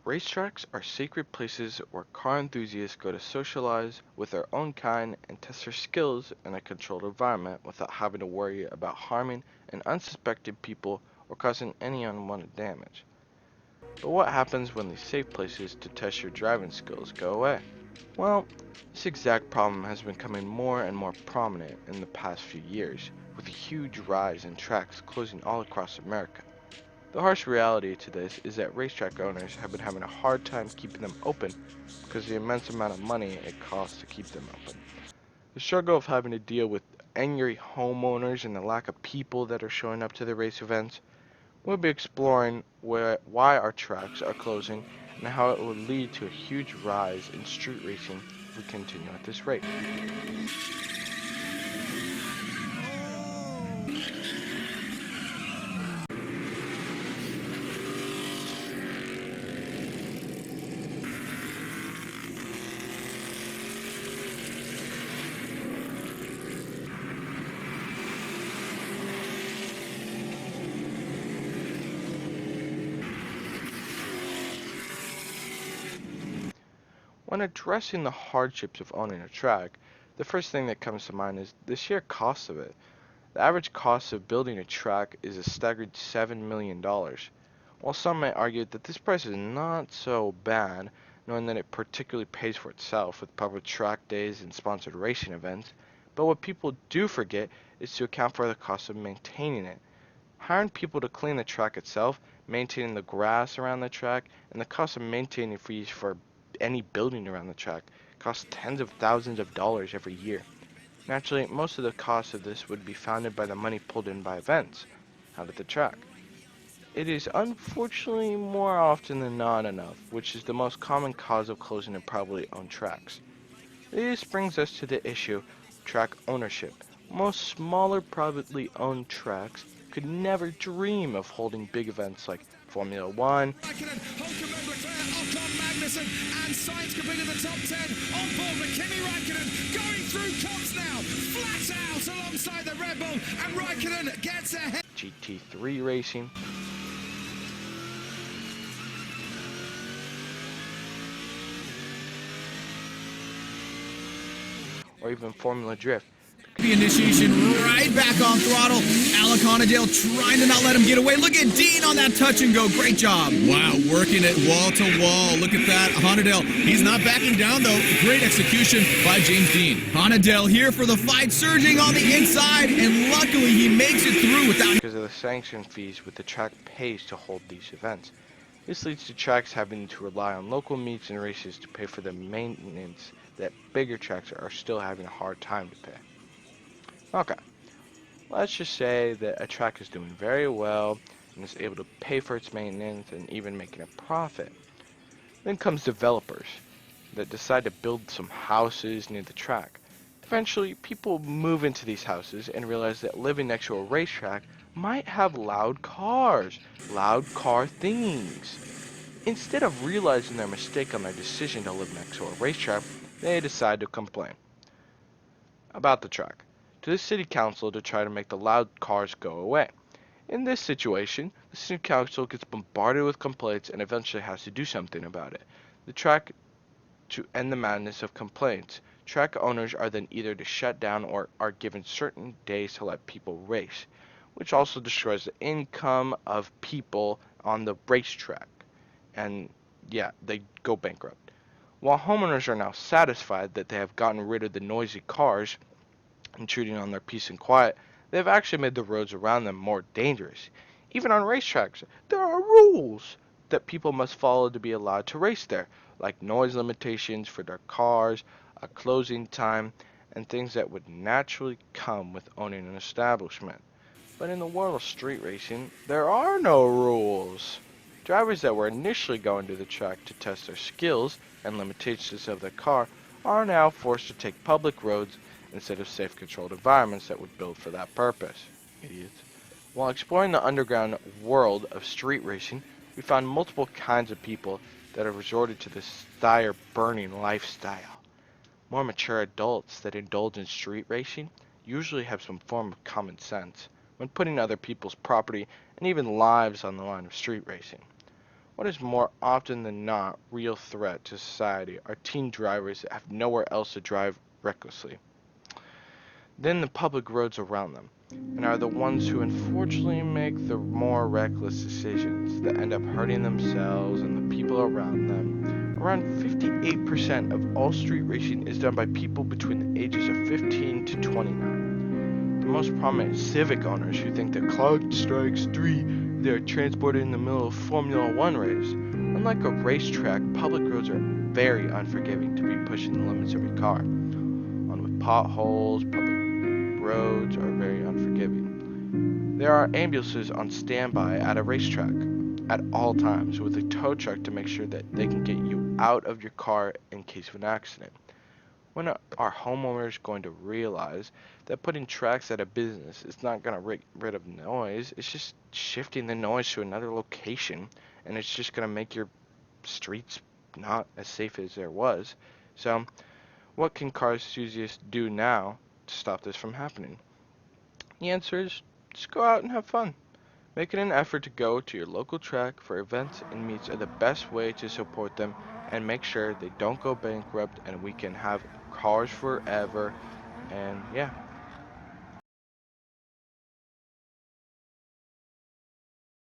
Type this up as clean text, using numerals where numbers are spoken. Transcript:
Racetracks are sacred places where car enthusiasts go to socialize with their own kind and test their skills in a controlled environment without having to worry about harming an unsuspecting people or causing any unwanted damage. But what happens when these safe places to test your driving skills go away? Well, this exact problem has been becoming more and more prominent in the past few years, with a huge rise in tracks closing all across America. The harsh reality to this is that racetrack owners have been having a hard time keeping them open because of the immense amount of money it costs to keep them open. The struggle of having to deal with angry homeowners and the lack of people that are showing up to the race events. We'll be exploring why our tracks are closing and how it will lead to a huge rise in street racing if we continue at this rate. When addressing the hardships of owning a track, the first thing that comes to mind is the sheer cost of it. The average cost of building a track is a staggering $7 million. While some may argue that this price is not so bad, knowing that it particularly pays for itself with public track days and sponsored racing events, but what people do forget is to account for the cost of maintaining it. Hiring people to clean the track itself, maintaining the grass around the track, and the cost of maintaining fees for any building around the track costs tens of thousands of dollars every year. Naturally, most of the cost of this would be funded by the money pulled in by events out at the track. It is unfortunately more often than not enough, which is the most common cause of closing and privately owned tracks. This brings us to the issue of track ownership. Most smaller privately owned tracks could never dream of holding big events like Formula One, Magnussen and Sainz completed the top 10 on board with Kimi Raikkonen going through Cops now, flat out alongside the Red Bull, and Raikkonen gets ahead. GT3 racing, or even Formula Drift. The initiation right back on throttle. Alec Honadale trying to not let him get away. Look at Dean on that touch and go. Great job. Wow, working it wall to wall. Look at that. Honadale, he's not backing down though. Great execution by James Dean. Honadale here for the fight, surging on the inside, and luckily he makes it through without... Because of the sanction fees which the track pays to hold these events. This leads to tracks having to rely on local meets and races to pay for the maintenance that bigger tracks are still having a hard time to pay. Okay, let's just say that a track is doing very well and is able to pay for its maintenance and even making a profit. Then comes developers that decide to build some houses near the track. Eventually, people move into these houses and realize that living next to a racetrack might have loud cars, loud car things. Instead of realizing their mistake on their decision to live next to a racetrack, they decide to complain about the track to the city council to try to make the loud cars go away. In this situation, the city council gets bombarded with complaints and eventually has to do something about it. The track to end the madness of complaints. Track owners are then either to shut down or are given certain days to let people race, which also destroys the income of people on the racetrack. And yeah, they go bankrupt. While homeowners are now satisfied that they have gotten rid of the noisy cars, intruding on their peace and quiet, they have actually made the roads around them more dangerous. Even on racetracks, there are rules that people must follow to be allowed to race there, like noise limitations for their cars, a closing time, and things that would naturally come with owning an establishment. But in the world of street racing, there are no rules. Drivers that were initially going to the track to test their skills and limitations of their car are now forced to take public roads instead of safe controlled environments that would build for that purpose. Idiots. While exploring the underground world of street racing, we found multiple kinds of people that have resorted to this dire burning lifestyle. More mature adults that indulge in street racing usually have some form of common sense when putting other people's property and even lives on the line of street racing. What is more often than not real threat to society are teen drivers that have nowhere else to drive recklessly than the public roads around them, and are the ones who unfortunately make the more reckless decisions that end up hurting themselves and the people around them. Around 58% of all street racing is done by people between the ages of 15 to 29. The most prominent civic owners who think that clock strikes 3, they are transported in the middle of Formula One race. Unlike a racetrack, public roads are very unforgiving to be pushing the limits of your car. On with potholes, public roads are very unforgiving. There are ambulances on standby at a racetrack at all times with a tow truck to make sure that they can get you out of your car in case of an accident. When are homeowners going to realize that putting tracks at a business is not going to get rid of noise? It's just shifting the noise to another location, and it's just going to make your streets not as safe as there was. So, what can car enthusiasts do now to stop this from happening? The answer is just go out and have fun. Making an effort to go to your local track for events and meets are the best way to support them and make sure they don't go bankrupt and we can have cars forever. And yeah,